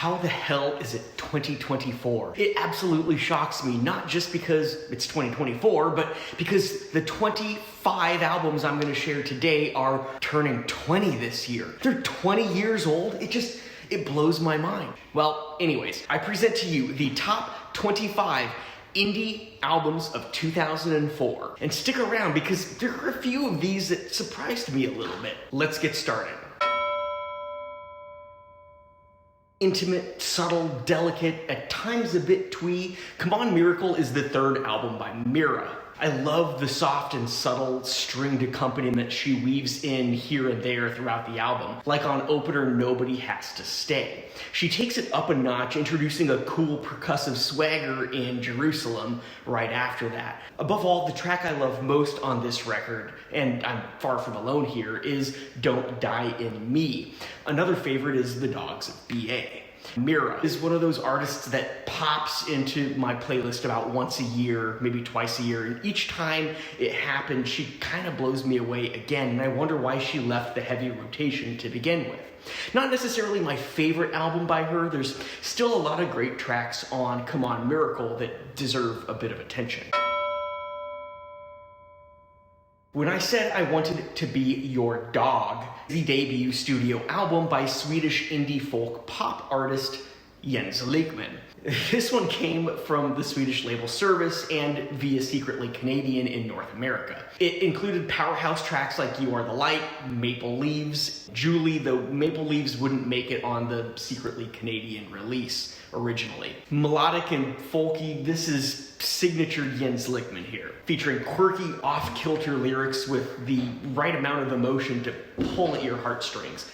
How the hell is it 2024? It absolutely shocks me, not just because it's 2024, but because the 25 albums I'm going to share today are turning 20 this year. They're 20 years old. It blows my mind. Well, anyways, I present to you the top 25 indie albums of 2004. And stick around because there are a few of these that surprised me a little bit. Let's get started. Intimate, subtle, delicate, at times a bit twee, Come On Miracle is the third album by Mira. I love the soft and subtle stringed accompaniment she weaves in here and there throughout the album, like on opener Nobody Has to Stay. She takes it up a notch, introducing a cool percussive swagger in Jerusalem right after that. Above all, the track I love most on this record, and I'm far from alone here, is Don't Die in Me. Another favorite is The Dogs of B.A. Mira is one of those artists that pops into my playlist about once a year, maybe twice a year, and each time it happens, she kind of blows me away again, and I wonder why she left the heavy rotation to begin with. Not necessarily my favorite album by her, there's still a lot of great tracks on Come On Miracle that deserve a bit of attention. When I said I wanted it to be your dog, the debut studio album by Swedish indie folk pop artist Jens Lekman. This one came from the Swedish label Service and via Secretly Canadian in North America. It included powerhouse tracks like You Are the Light, Maple Leaves, Julie, though Maple Leaves wouldn't make it on the Secretly Canadian release originally. Melodic and folky, this is signature Jens Lekman here, featuring quirky, off-kilter lyrics with the right amount of emotion to pull at your heartstrings.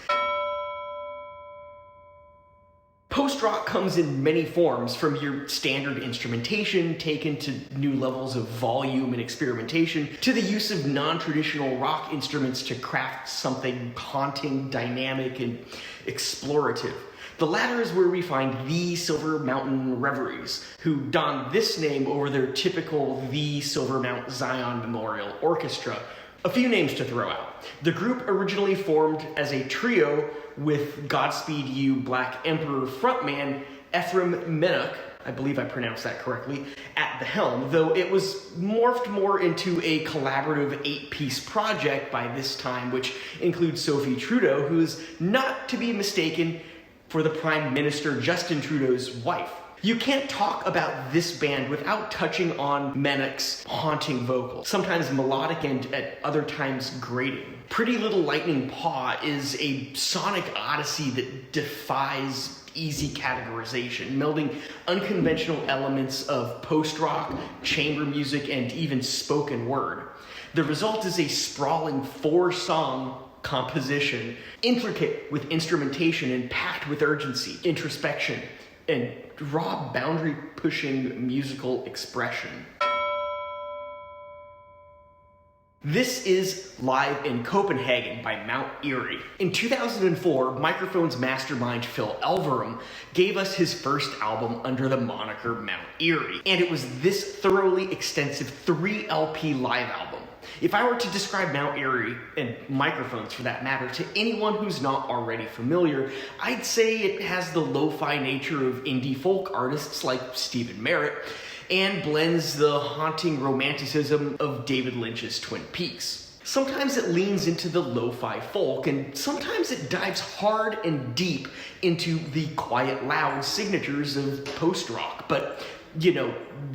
Post-rock comes in many forms, from your standard instrumentation taken to new levels of volume and experimentation, to the use of non-traditional rock instruments to craft something haunting, dynamic, and explorative. The latter is where we find the Silver Mountain Reveries, who don this name over their typical The Silver Mount Zion Memorial Orchestra. A few names to throw out. The group originally formed as a trio with Godspeed You! Black Emperor frontman Ephraim Menoch, I believe I pronounced that correctly, at the helm, though it was morphed more into a collaborative 8-piece project by this time, which includes Sophie Trudeau, who is not to be mistaken for the Prime Minister Justin Trudeau's wife. You can't talk about this band without touching on Menoch's haunting vocals, sometimes melodic and at other times grating. Pretty Little Lightning Paw is a sonic odyssey that defies easy categorization, melding unconventional elements of post-rock, chamber music, and even spoken word. The result is a sprawling 4-song composition, intricate with instrumentation and packed with urgency, introspection, and raw boundary-pushing musical expression. This is Live in Copenhagen by Mount Eerie. In 2004, Microphone's mastermind Phil Elverum gave us his first album under the moniker Mount Eerie, and it was this thoroughly extensive 3-LP live album. If I were to describe Mount Eerie, and Microphones for that matter, to anyone who's not already familiar, I'd say it has the lo-fi nature of indie folk artists like Stephen Merritt, and blends the haunting romanticism of David Lynch's Twin Peaks. Sometimes it leans into the lo-fi folk, and sometimes it dives hard and deep into the quiet, loud signatures of post-rock, but,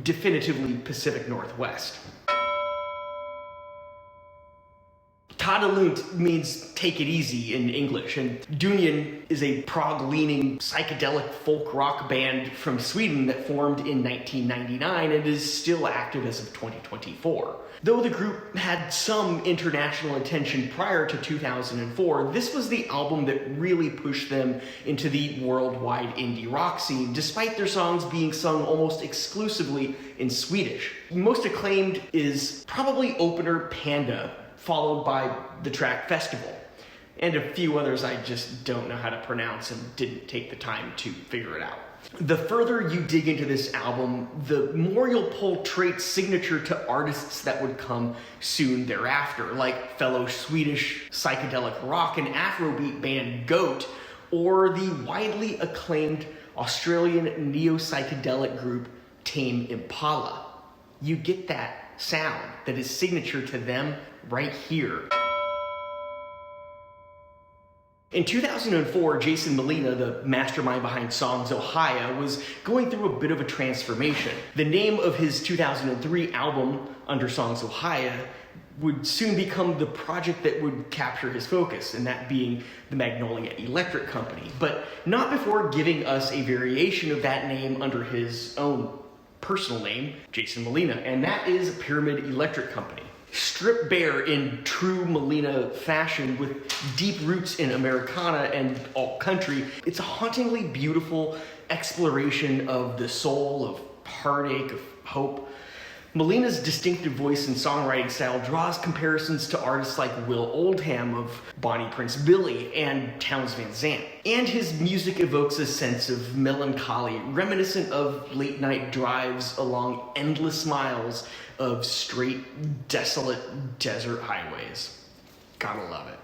definitively Pacific Northwest. Tadelunt means take it easy in English, and Dunyan is a prog-leaning psychedelic folk rock band from Sweden that formed in 1999 and is still active as of 2024. Though the group had some international attention prior to 2004, this was the album that really pushed them into the worldwide indie rock scene, despite their songs being sung almost exclusively in Swedish. Most acclaimed is probably opener Panda, followed by the track Festival, and a few others I just don't know how to pronounce and didn't take the time to figure it out. The further you dig into this album, the more you'll pull traits signature to artists that would come soon thereafter, like fellow Swedish psychedelic rock and Afrobeat band Goat, or the widely acclaimed Australian neo-psychedelic group Tame Impala. You get that sound that is signature to them right here. In 2004, Jason Molina, the mastermind behind Songs Ohio, was going through a bit of a transformation. The name of his 2003 album, Under Songs Ohio, would soon become the project that would capture his focus, and that being the Magnolia Electric Company, but not before giving us a variation of that name under his own personal name, Jason Molina, and that is Pyramid Electric Company. Stripped bare in true Molina fashion with deep roots in Americana and alt country, it's a hauntingly beautiful exploration of the soul, of heartache, of hope. Molina's distinctive voice and songwriting style draws comparisons to artists like Will Oldham of Bonnie Prince Billy and Townes Van Zandt. And his music evokes a sense of melancholy, reminiscent of late-night drives along endless miles of straight, desolate desert highways. Gotta love it.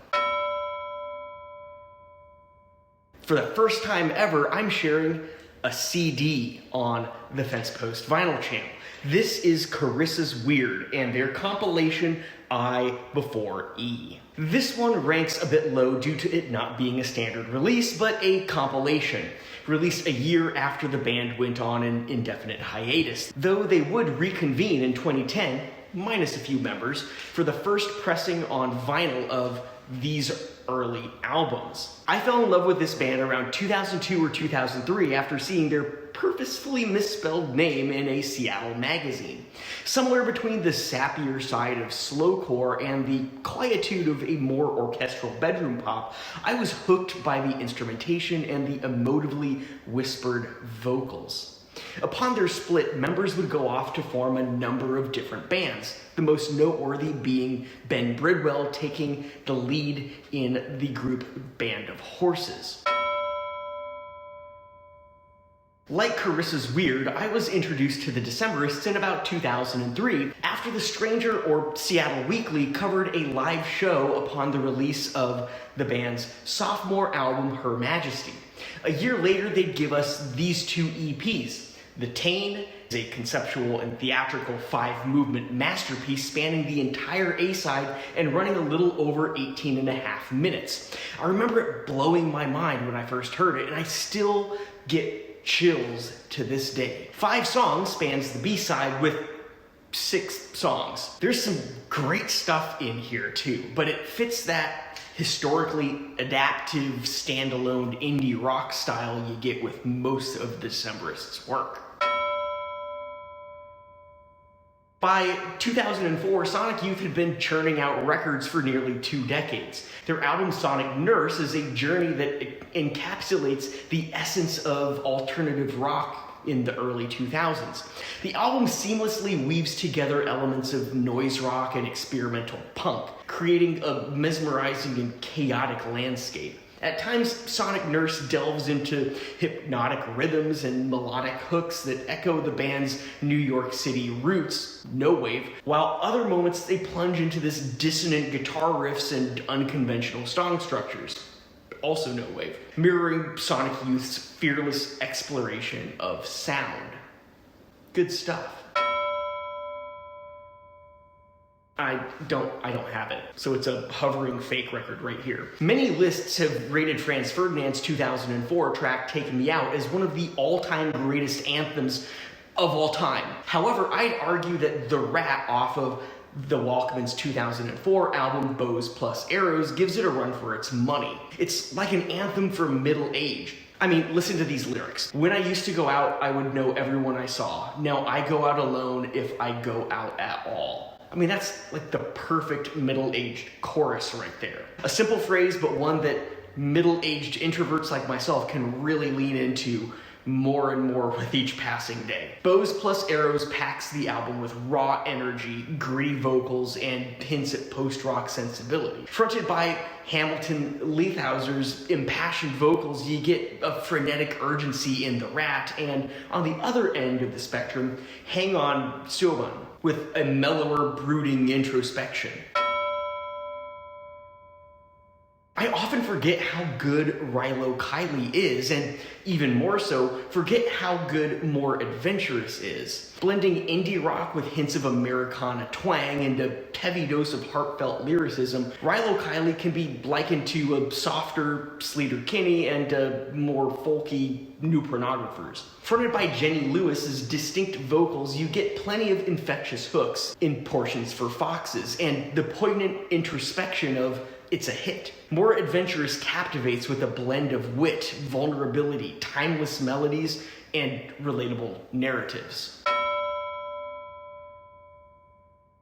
For the first time ever, I'm sharing a CD on the FensePost vinyl channel. This is Carissa's Weird and their compilation I Before E. This one ranks a bit low due to it not being a standard release, but a compilation, released a year after the band went on an indefinite hiatus, though they would reconvene in 2010, minus a few members, for the first pressing on vinyl of these early albums. I fell in love with this band around 2002 or 2003 after seeing their purposefully misspelled name in a Seattle magazine. Somewhere between the sappier side of slowcore and the quietude of a more orchestral bedroom pop, I was hooked by the instrumentation and the emotively whispered vocals. Upon their split, members would go off to form a number of different bands, the most noteworthy being Ben Bridwell taking the lead in the group Band of Horses. Like Carissa's Weird, I was introduced to the Decemberists in about 2003 after The Stranger or Seattle Weekly covered a live show upon the release of the band's sophomore album, Her Majesty. A year later, they'd give us these two EPs. The Tane is a conceptual and theatrical 5-movement masterpiece spanning the entire A-side and running a little over 18 and a half minutes. I remember it blowing my mind when I first heard it, and I still get chills to this day. 5 songs spans the B-side with 6 songs. There's some great stuff in here too, but it fits that historically adaptive, standalone indie rock style you get with most of the Decemberists' work. By 2004, Sonic Youth had been churning out records for nearly 2 decades. Their album Sonic Nurse is a journey that encapsulates the essence of alternative rock in the early 2000s. The album seamlessly weaves together elements of noise rock and experimental punk, creating a mesmerizing and chaotic landscape. At times, Sonic Nurse delves into hypnotic rhythms and melodic hooks that echo the band's New York City roots, no wave, while other moments they plunge into this dissonant guitar riffs and unconventional song structures, also no wave, mirroring Sonic Youth's fearless exploration of sound. Good stuff. I don't have it, so it's a hovering fake record right here. Many lists have rated Franz Ferdinand's 2004 track Take Me Out as one of the all-time greatest anthems of all time. However, I'd argue that The Rat off of the Walkmen's 2004 album Bows Plus Arrows gives it a run for its money. It's like an anthem for middle age. I mean, listen to these lyrics. When I used to go out, I would know everyone I saw. Now I go out alone if I go out at all. I mean, that's like the perfect middle-aged chorus right there. A simple phrase, but one that middle-aged introverts like myself can really lean into more and more with each passing day. Bows Plus Arrows packs the album with raw energy, gritty vocals, and hints at post-rock sensibility. Fronted by Hamilton Leithauser's impassioned vocals, you get a frenetic urgency in The Rat, and on the other end of the spectrum, Hang On Siobhan, with a mellower, brooding introspection. I often forget how good Rilo Kiley is, and even more so, forget how good More Adventurous is. Blending indie rock with hints of Americana twang and a heavy dose of heartfelt lyricism, Rilo Kiley can be likened to a softer Sleater Kinney and more folky New Pornographers. Fronted by Jenny Lewis's distinct vocals, you get plenty of infectious hooks in Portions for Foxes, and the poignant introspection of "it's a hit." More Adventurous captivates with a blend of wit, vulnerability, timeless melodies, and relatable narratives.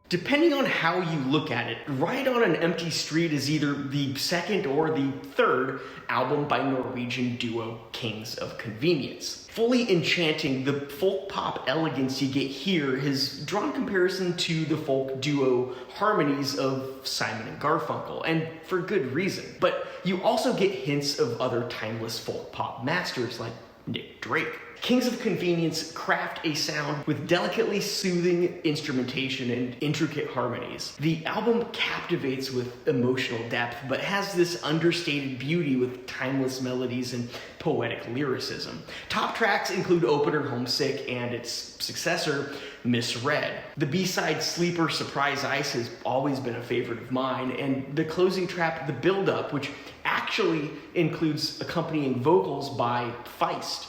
Depending on how you look at it, Ride on an Empty Street is either the second or the third album by Norwegian duo Kings of Convenience. Fully enchanting, the folk pop elegance you get here has drawn comparison to the folk duo harmonies of Simon and Garfunkel, and for good reason. But you also get hints of other timeless folk pop masters like Nick Drake. Kings of Convenience craft a sound with delicately soothing instrumentation and intricate harmonies. The album captivates with emotional depth, but has this understated beauty with timeless melodies and poetic lyricism. Top tracks include opener Homesick and its successor, Misread. The B-side Sleeper Surprise Ice has always been a favorite of mine, and the closing track, The Build-Up, which actually includes accompanying vocals by Feist.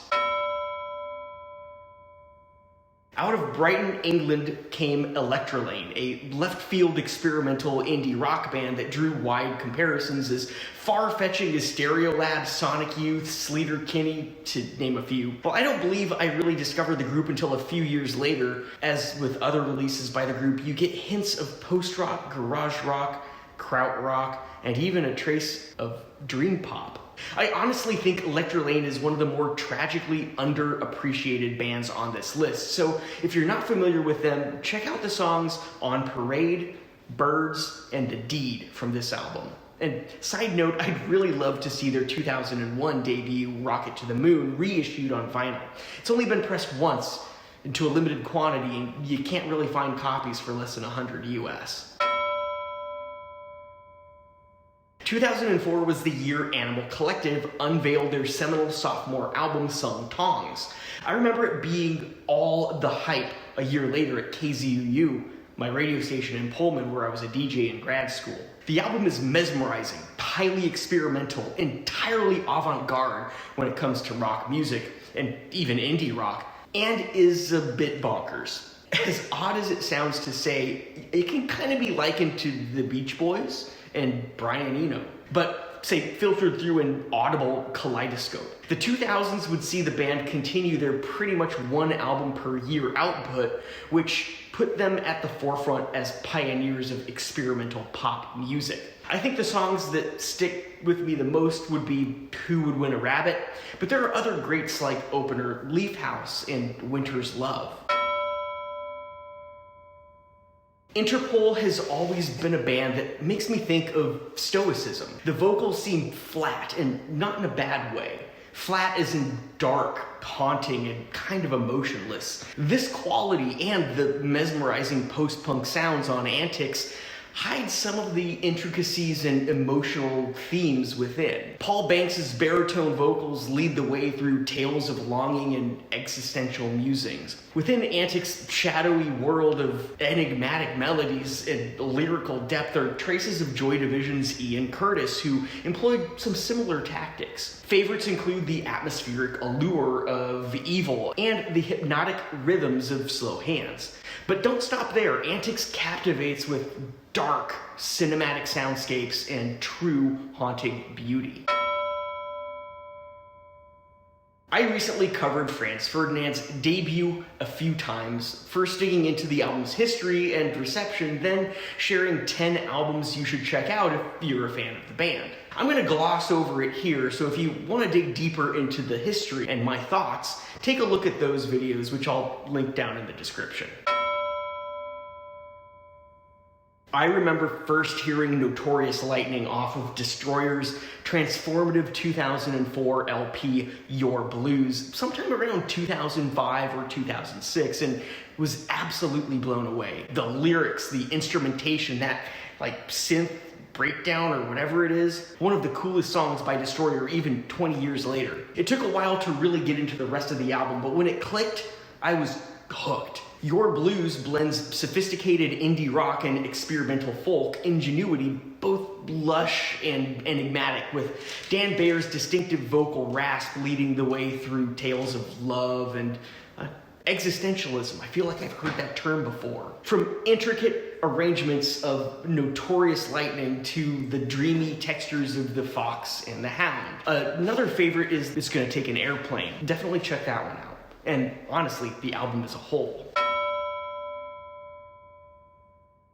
Out of Brighton, England came Electrolane, a left-field experimental indie rock band that drew wide comparisons as far-fetching as Stereolab, Sonic Youth, Sleater Kinney, to name a few. Well, I don't believe I really discovered the group until a few years later. As with other releases by the group, you get hints of post-rock, garage rock, krautrock, and even a trace of dream pop. I honestly think Electrolane is one of the more tragically underappreciated bands on this list, so if you're not familiar with them, check out the songs On Parade, Birds, and The Deed from this album. And side note, I'd really love to see their 2001 debut, Rocket to the Moon, reissued on vinyl. It's only been pressed once, into a limited quantity, and you can't really find copies for less than $100 US. 2004 was the year Animal Collective unveiled their seminal sophomore album, Sung Tongs. I remember it being all the hype a year later at KZUU, my radio station in Pullman where I was a DJ in grad school. The album is mesmerizing, highly experimental, entirely avant-garde when it comes to rock music, and even indie rock, and is a bit bonkers. As odd as it sounds to say, it can kind of be likened to the Beach Boys and Brian Eno, but say filtered through an audible kaleidoscope. The 2000s would see the band continue their pretty much one album per year output, which put them at the forefront as pioneers of experimental pop music. I think the songs that stick with me the most would be Who Would Win a Rabbit, but there are other greats like opener Leaf House and Winter's Love. Interpol has always been a band that makes me think of stoicism. The vocals seem flat, and not in a bad way. Flat as in dark, haunting, and kind of emotionless. This quality and the mesmerizing post-punk sounds on Antics hide some of the intricacies and emotional themes within. Paul Banks' baritone vocals lead the way through tales of longing and existential musings. Within Antics' shadowy world of enigmatic melodies and lyrical depth are traces of Joy Division's Ian Curtis, who employed some similar tactics. Favorites include the atmospheric allure of Evil and the hypnotic rhythms of Slow Hands. But don't stop there. Antics captivates with dark, cinematic soundscapes and true haunting beauty. I recently covered Franz Ferdinand's debut a few times, first digging into the album's history and reception, then sharing 10 albums you should check out if you're a fan of the band. I'm going to gloss over it here, so if you want to dig deeper into the history and my thoughts, take a look at those videos, which I'll link down in the description. I remember first hearing Notorious Lightning off of Destroyer's transformative 2004 LP, Your Blues, sometime around 2005 or 2006, and was absolutely blown away. The lyrics, the instrumentation, that synth Breakdown or whatever it is. One of the coolest songs by Destroyer even 20 years later. It took a while to really get into the rest of the album, but when it clicked, I was hooked. Your Blues blends sophisticated indie rock and experimental folk ingenuity, both lush and enigmatic, with Dan Bayer's distinctive vocal rasp leading the way through tales of love and existentialism. I feel like I've heard that term before. From intricate arrangements of Notorious Lightning to the dreamy textures of The Fox and the Hound. Another favorite is It's Gonna Take an Airplane. Definitely check that one out. And honestly, the album as a whole.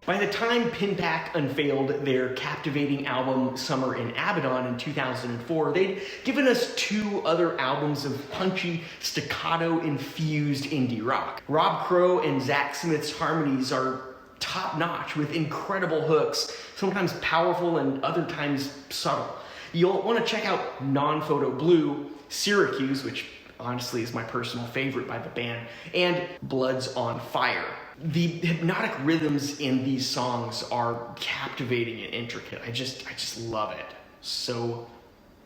By the time Pinback unveiled their captivating album Summer in Abaddon in 2004, they'd given us 2 other albums of punchy, staccato-infused indie rock. Rob Crow and Zach Smith's harmonies are top-notch with incredible hooks, sometimes powerful and other times subtle. You'll want to check out Non-Photo Blue, Syracuse, which honestly is my personal favorite by the band, and Blood's on Fire. The hypnotic rhythms in these songs are captivating and intricate. I just love it so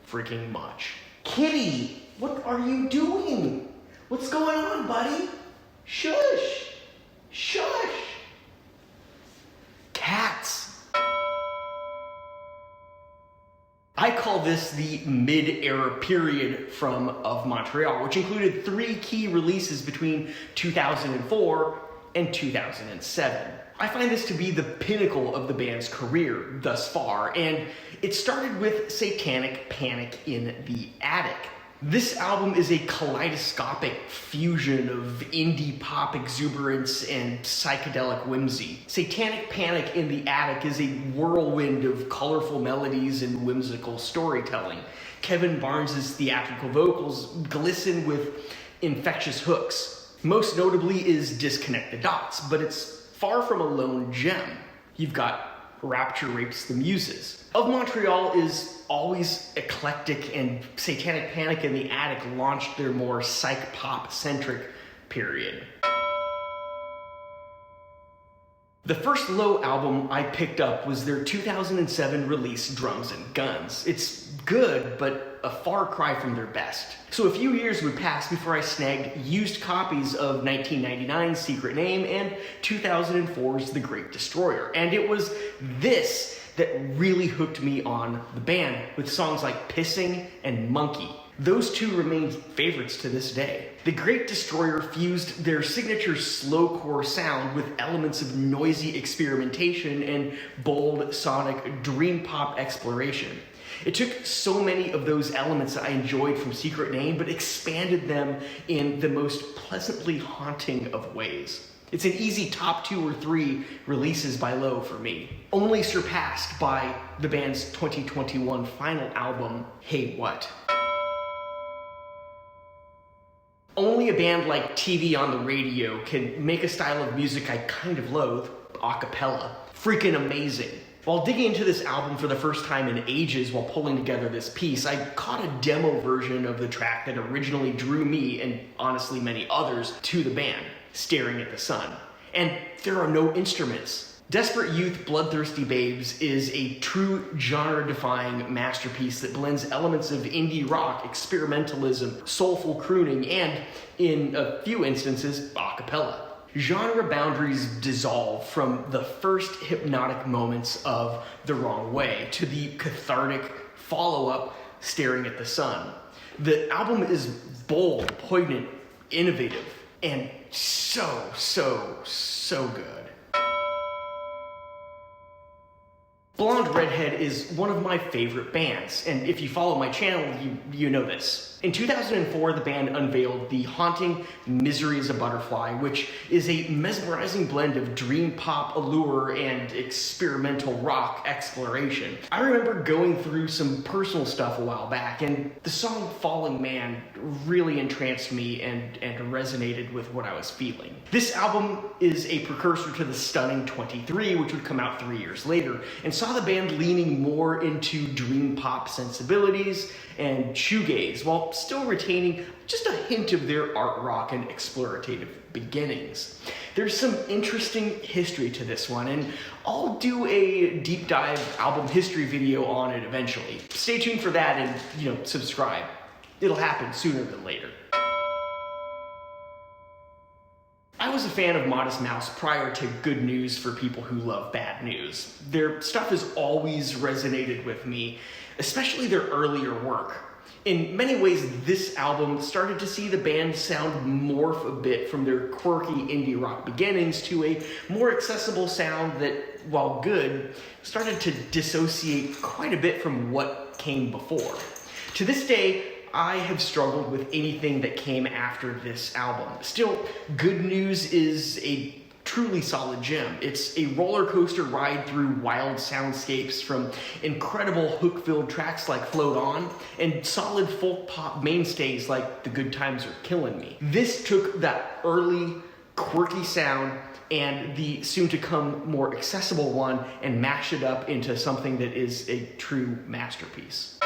freaking much. Kitty, what are you doing? What's going on, buddy? Shush! Shush! Cats. I call this the mid-era period from Of Montreal, which included 3 key releases between 2004 and 2007. I find this to be the pinnacle of the band's career thus far, and it started with Satanic Panic in the Attic. This album is a kaleidoscopic fusion of indie pop exuberance and psychedelic whimsy. Satanic Panic in the Attic is a whirlwind of colorful melodies and whimsical storytelling. Kevin Barnes's theatrical vocals glisten with infectious hooks. Most notably is Disconnect the Dots, but it's far from a lone gem. You've got Rapture Rapes the Muses. Of Montreal is always eclectic, and Satanic Panic in the Attic launched their more psych pop centric period. The first Low album I picked up was their 2007 release Drums and Guns. It's good, but a far cry from their best. So a few years would pass before I snagged used copies of 1999's Secret Name and 2004's The Great Destroyer. And it was this that really hooked me on the band, with songs like Pissing and Monkey. Those 2 remain favorites to this day. The Great Destroyer fused their signature slowcore sound with elements of noisy experimentation and bold sonic dream pop exploration. It took so many of those elements that I enjoyed from Secret Name, but expanded them in the most pleasantly haunting of ways. It's an easy top 2 or 3 releases by Low for me, only surpassed by the band's 2021 final album, Hey What. Only a band like TV on the Radio can make a style of music I kind of loathe, a cappella, freaking amazing. While digging into this album for the first time in ages while pulling together this piece, I caught a demo version of the track that originally drew me, and honestly many others, to the band, Staring at the Sun. And there are no instruments. Desperate Youth, Bloodthirsty Babes is a true genre-defying masterpiece that blends elements of indie rock, experimentalism, soulful crooning, and, in a few instances, a cappella. Genre boundaries dissolve from the first hypnotic moments of The Wrong Way to the cathartic follow-up, Staring at the Sun. The album is bold, poignant, innovative, and so good. Blonde Redhead is one of my favorite bands, and if you follow my channel, you know this. In 2004, the band unveiled the haunting Misery is a Butterfly, which is a mesmerizing blend of dream pop allure and experimental rock exploration. I remember going through some personal stuff a while back, and the song Falling Man really entranced me and resonated with what I was feeling. This album is a precursor to the stunning 23, which would come out 3 years later, and saw the band leaning more into dream pop sensibilities and shoegaze, while still retaining just a hint of their art rock and explorative beginnings. There's some interesting history to this one, and I'll do a deep dive album history video on it eventually. Stay tuned for that and, subscribe. It'll happen sooner than later. I was a fan of Modest Mouse prior to Good News for people who love bad news. Their stuff has always resonated with me, especially their earlier work. In many ways, this album started to see the band sound morph a bit from their quirky indie rock beginnings to a more accessible sound that, while good, started to dissociate quite a bit from what came before. To this day, I have struggled with anything that came after this album. Still, Good News is a truly solid gem. It's a roller coaster ride through wild soundscapes from incredible hook-filled tracks like Float On and solid folk pop mainstays like The Good Times Are Killing Me. This took that early, quirky sound and the soon-to-come more accessible one and mashed it up into something that is a true masterpiece.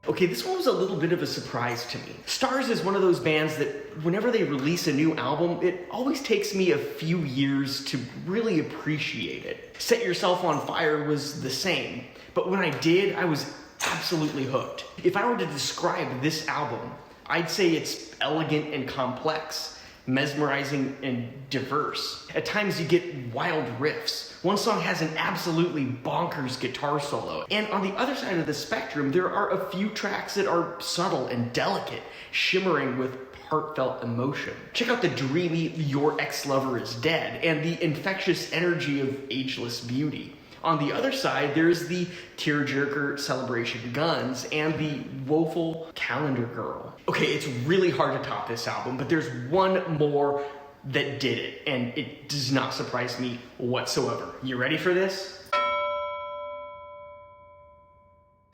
Okay, this one was a little bit of a surprise to me. Stars is one of those bands that whenever they release a new album, it always takes me a few years to really appreciate it. Set Yourself on Fire was the same, but when I did, I was absolutely hooked. If I were to describe this album, I'd say it's elegant and complex, mesmerizing and diverse. At times you get wild riffs. One song has an absolutely bonkers guitar solo. And on the other side of the spectrum, there are a few tracks that are subtle and delicate, shimmering with heartfelt emotion. Check out the dreamy Your Ex-Lover Is Dead and the infectious energy of Ageless Beauty. On the other side, there's the tearjerker Celebration Guns and the woeful Calendar Girl. Okay, it's really hard to top this album, but there's one more that did it, and it does not surprise me whatsoever. You ready for this?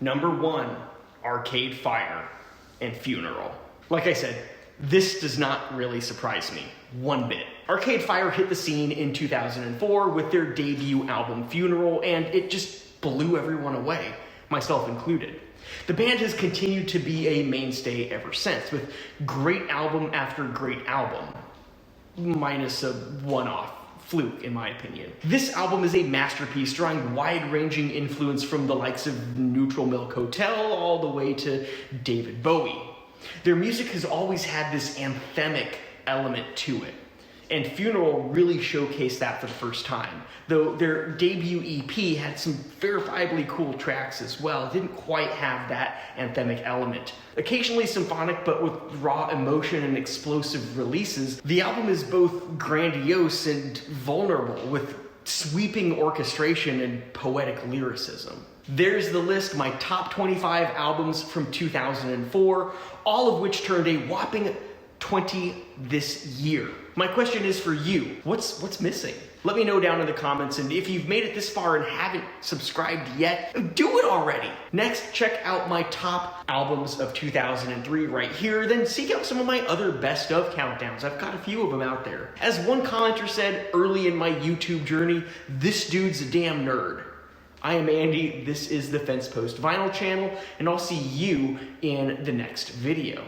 Number 1, Arcade Fire and Funeral. Like I said, this does not really surprise me one bit. Arcade Fire hit the scene in 2004 with their debut album Funeral, and it just blew everyone away, myself included. The band has continued to be a mainstay ever since, with great album after great album, minus a one-off fluke in my opinion. This album is a masterpiece drawing wide-ranging influence from the likes of Neutral Milk Hotel all the way to David Bowie. Their music has always had this anthemic element to it, and Funeral really showcased that for the first time. Though their debut EP had some verifiably cool tracks as well, it didn't quite have that anthemic element. Occasionally symphonic, but with raw emotion and explosive releases, the album is both grandiose and vulnerable, with sweeping orchestration and poetic lyricism. There's the list, my top 25 albums from 2004, all of which turned a whopping 20 this year. My question is for you, what's missing? Let me know down in the comments, and if you've made it this far and haven't subscribed yet, do it already. Next, check out my top albums of 2003 right here, then seek out some of my other best of countdowns. I've got a few of them out there. As one commenter said early in my YouTube journey, this dude's a damn nerd. I am Andy, this is the FensePost Vinyl channel, and I'll see you in the next video.